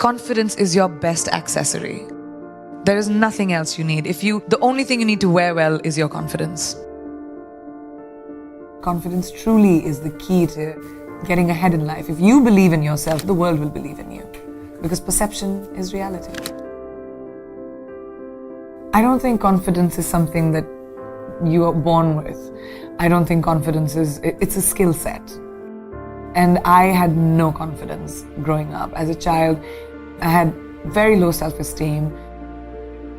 Confidence is your best accessory. There is nothing else you need. The only thing you need to wear well is your confidence. Confidence truly is the key to getting ahead in life. If you believe in yourself, the world will believe in you. Because perception is reality. I don't think confidence is something that you are born with. I don't think confidence it's a skill set. And I had no confidence growing up. As a child, I had very low self-esteem.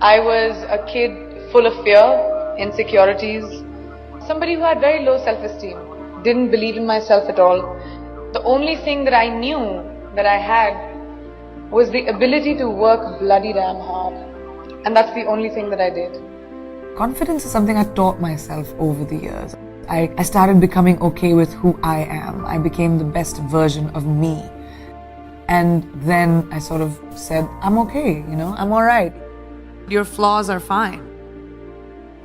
I was a kid full of fear, insecurities, somebody who had very low self-esteem, didn't believe in myself at all. The only thing that I knew that I had was the ability to work bloody damn hard. And that's the only thing that I did. Confidence is something I taught myself over the years. I started becoming okay with who I am. I became the best version of me. And then I sort of said, I'm okay, I'm all right. Your flaws are fine.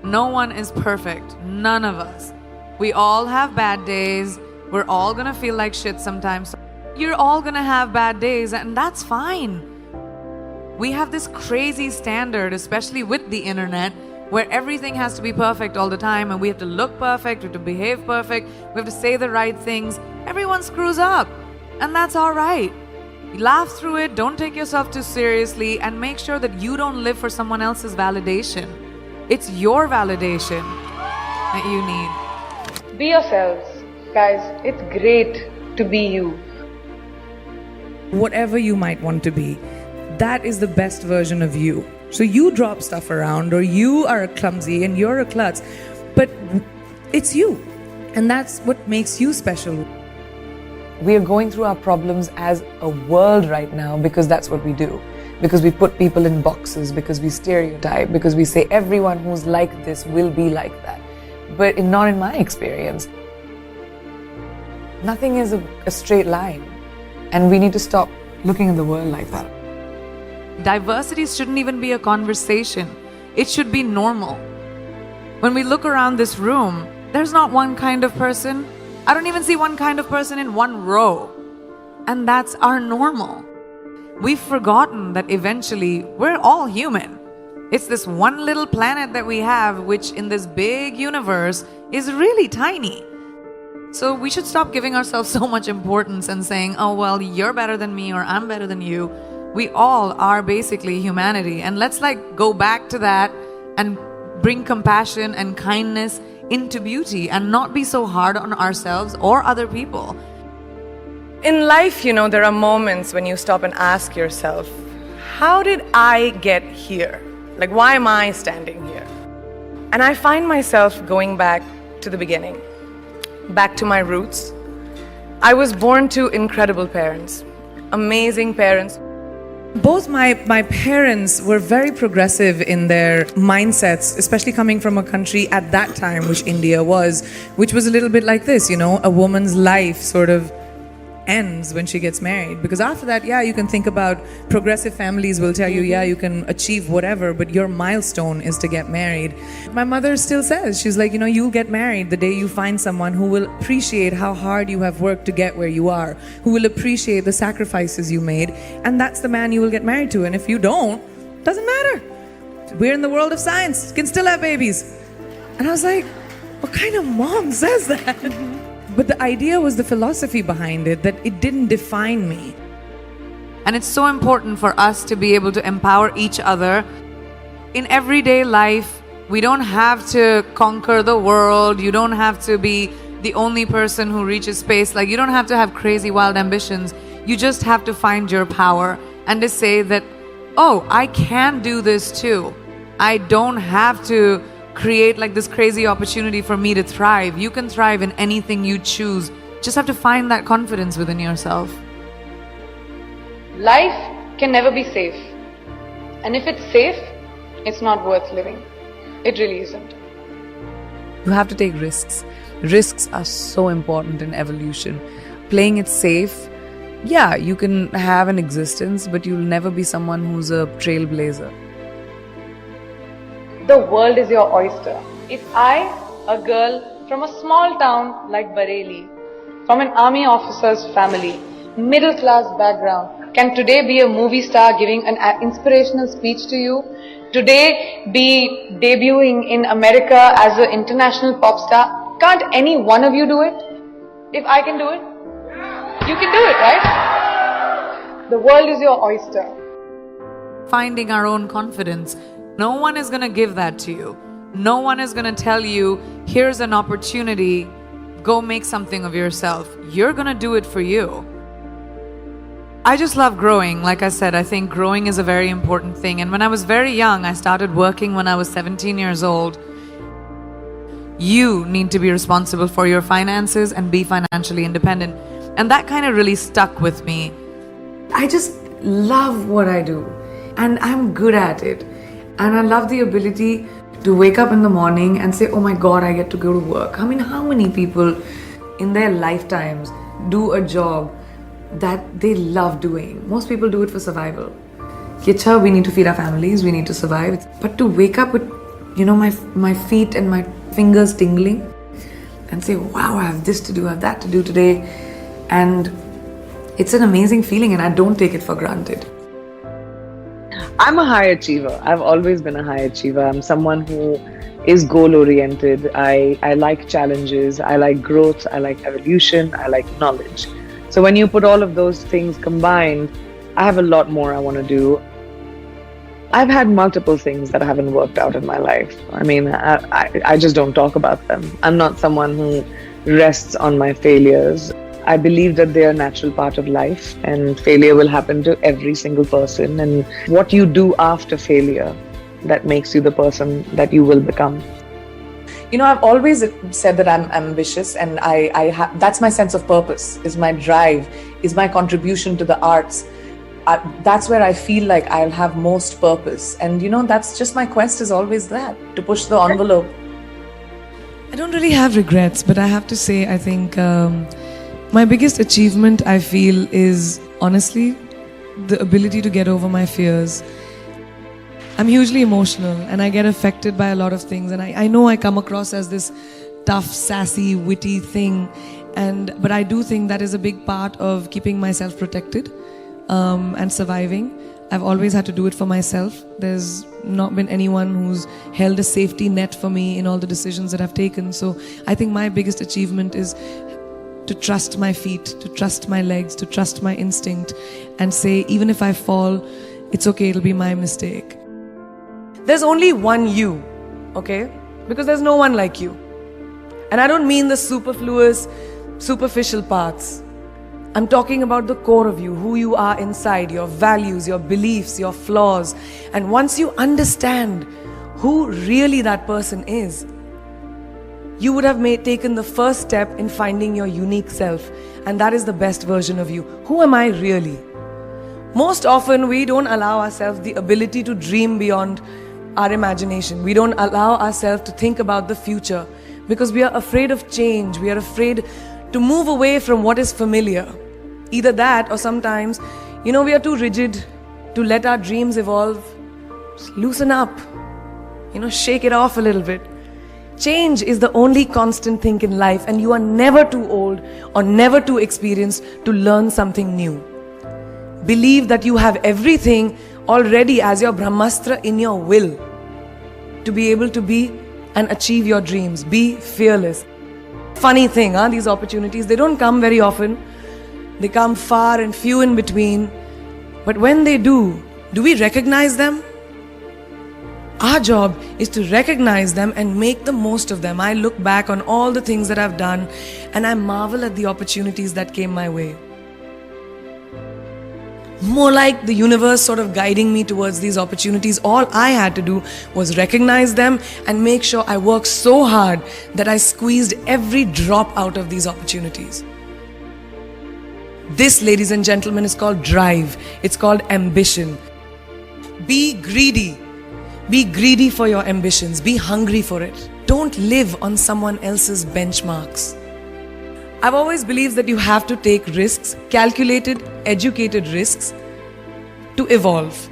No one is perfect. None of us. We all have bad days. We're all gonna feel like shit sometimes. You're all gonna have bad days, and that's fine. We have this crazy standard, especially with the internet, where everything has to be perfect all the time, and we have to look perfect, we have to behave perfect, we have to say the right things. Everyone screws up, and that's all right. Laugh through it, don't take yourself too seriously, and make sure that you don't live for someone else's validation. It's your validation that you need. Be yourselves. Guys, it's great to be you. Whatever you might want to be, that is the best version of you. So you drop stuff around, or you are clumsy and you're a klutz, but it's you. And that's what makes you special. We are going through our problems as a world right now because that's what we do. Because we put people in boxes, because we stereotype, because we say everyone who's like this will be like that. But not in my experience. Nothing is a straight line. And we need to stop looking at the world like that. Diversity shouldn't even be a conversation. It should be normal. When we look around this room, there's not one kind of person. I don't even see one kind of person in one row. And that's our normal. We've forgotten that eventually we're all human. It's this one little planet that we have, which in this big universe is really tiny. So we should stop giving ourselves so much importance and saying, oh, well, you're better than me or I'm better than you. We all are basically humanity. And let's go back to that and bring compassion and kindness into beauty and not be so hard on ourselves or other people. In life, there are moments when you stop and ask yourself, how did I get here? Why am I standing here? And I find myself going back to the beginning, back to my roots. I was born to incredible parents, amazing parents. Both my parents were very progressive in their mindsets, especially coming from a country at that time, which India was, which was a little bit like this, a woman's life sort of ends when she gets married. Because after that, you can think about progressive families will tell you, you can achieve whatever, but your milestone is to get married. My mother still says, she's like, you'll get married the day you find someone who will appreciate how hard you have worked to get where you are, who will appreciate the sacrifices you made, and that's the man you will get married to. And if you don't, doesn't matter. We're in the world of science, can still have babies. And I was like, what kind of mom says that? But the idea was the philosophy behind it, that it didn't define me. And it's so important for us to be able to empower each other. In everyday life, we don't have to conquer the world. You don't have to be the only person who reaches space. You don't have to have crazy, wild ambitions. You just have to find your power and to say that, oh, I can do this too. I don't have to create this crazy opportunity for me to thrive. You can thrive in anything you choose. Just have to find that confidence within yourself. Life can never be safe. And if it's safe, it's not worth living. It really isn't. You have to take risks. Risks are so important in evolution. Playing it safe, you can have an existence, but you'll never be someone who's a trailblazer. The world is your oyster. If I, a girl from a small town like Bareilly, from an army officer's family, middle class background, can today be a movie star giving an inspirational speech to you, today be debuting in America as an international pop star. Can't any one of you do it? If I can do it, you can do it, right? The world is your oyster. Finding our own confidence. No one is going to give that to you. No one is going to tell you, here's an opportunity, go make something of yourself. You're going to do it for you. I just love growing. Like I said, I think growing is a very important thing. And when I was very young, I started working when I was 17 years old. You need to be responsible for your finances and be financially independent. And that kind of really stuck with me. I just love what I do. And I'm good at it. And I love the ability to wake up in the morning and say, oh my God, I get to go to work. I mean, how many people in their lifetimes do a job that they love doing? Most people do it for survival. Kicha, we need to feed our families, we need to survive. But to wake up with, my feet and my fingers tingling and say, wow, I have this to do, I have that to do today. And it's an amazing feeling and I don't take it for granted. I'm a high achiever. I've always been a high achiever. I'm someone who is goal-oriented. I like challenges. I like growth. I like evolution. I like knowledge. So when you put all of those things combined, I have a lot more I want to do. I've had multiple things that haven't worked out in my life. I mean, I just don't talk about them. I'm not someone who rests on my failures. I believe that they are a natural part of life and failure will happen to every single person, and what you do after failure that makes you the person that you will become. I've always said that I'm ambitious, and that's my sense of purpose, is my drive, is my contribution to the arts. That's where I feel like I'll have most purpose. And that's just my quest, is always that, to push the envelope. I don't really have regrets, but I have to say, I think my biggest achievement, I feel, is honestly the ability to get over my fears. I'm hugely emotional and I get affected by a lot of things, and I know I come across as this tough, sassy, witty thing, but I do think that is a big part of keeping myself protected and surviving. I've always had to do it for myself. There's not been anyone who's held a safety net for me in all the decisions that I've taken. So I think my biggest achievement is to trust my feet, to trust my legs, to trust my instinct, and say, even if I fall, it's okay, it'll be my mistake. There's only one you, okay? Because there's no one like you. And I don't mean the superfluous, superficial parts. I'm talking about the core of you, who you are inside, your values, your beliefs, your flaws. And once you understand who really that person is, you would have taken the first step in finding your unique self, and that is the best version of you. Who am I really? Most often, we don't allow ourselves the ability to dream beyond our imagination. We don't allow ourselves to think about the future because we are afraid of change. We are afraid to move away from what is familiar. Either that, or sometimes, we are too rigid to let our dreams evolve. Just loosen up, shake it off a little bit. Change is the only constant thing in life, and you are never too old or never too experienced to learn something new. Believe that you have everything already as your Brahmastra in your will to be able to be and achieve your dreams. Be fearless. Funny thing, these opportunities, they don't come very often. They come far and few in between. But when they do we recognize them? Our job is to recognize them and make the most of them. I look back on all the things that I've done and I marvel at the opportunities that came my way. More like the universe sort of guiding me towards these opportunities. All I had to do was recognize them and make sure I worked so hard that I squeezed every drop out of these opportunities. This, ladies and gentlemen, is called drive. It's called ambition. Be greedy. Be greedy for your ambitions. Be hungry for it. Don't live on someone else's benchmarks. I've always believed that you have to take risks, calculated, educated risks, to evolve.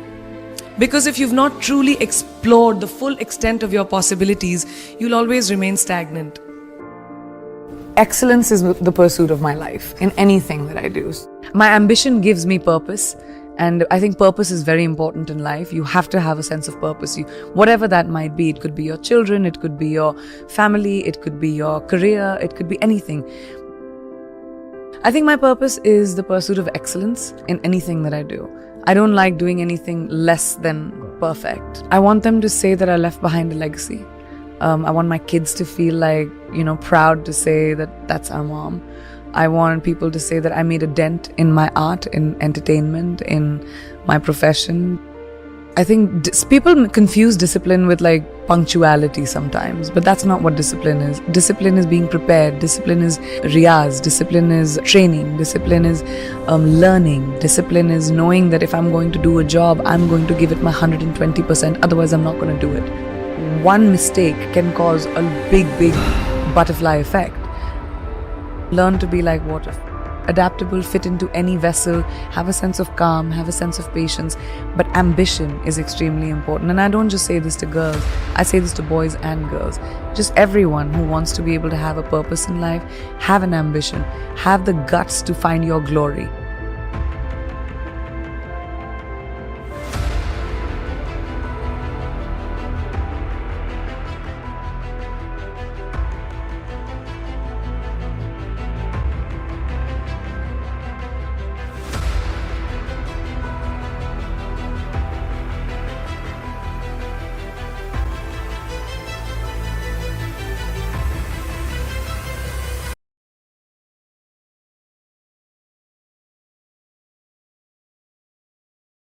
Because if you've not truly explored the full extent of your possibilities, you'll always remain stagnant. Excellence is the pursuit of my life in anything that I do. My ambition gives me purpose, And I think purpose is very important in life. You have to have a sense of purpose. Whatever that might be, it could be your children, it could be your family, it could be your career, it could be anything. I think my purpose is the pursuit of excellence in anything that I do. I don't like doing anything less than perfect. I want them to say that I left behind a legacy. I want my kids to feel like, proud to say that that's our mom. I want people to say that I made a dent in my art, in entertainment, in my profession. I think people confuse discipline with punctuality sometimes, but that's not what discipline is. Discipline is being prepared. Discipline is riyaz. Discipline is training. Discipline is learning. Discipline is knowing that if I'm going to do a job, I'm going to give it my 120%, otherwise I'm not going to do it. One mistake can cause a big butterfly effect. Learn to be like water. Adaptable, fit into any vessel, have a sense of calm, have a sense of patience. But ambition is extremely important. And I don't just say this to girls, I say this to boys and girls. Just everyone who wants to be able to have a purpose in life, have an ambition, have the guts to find your glory.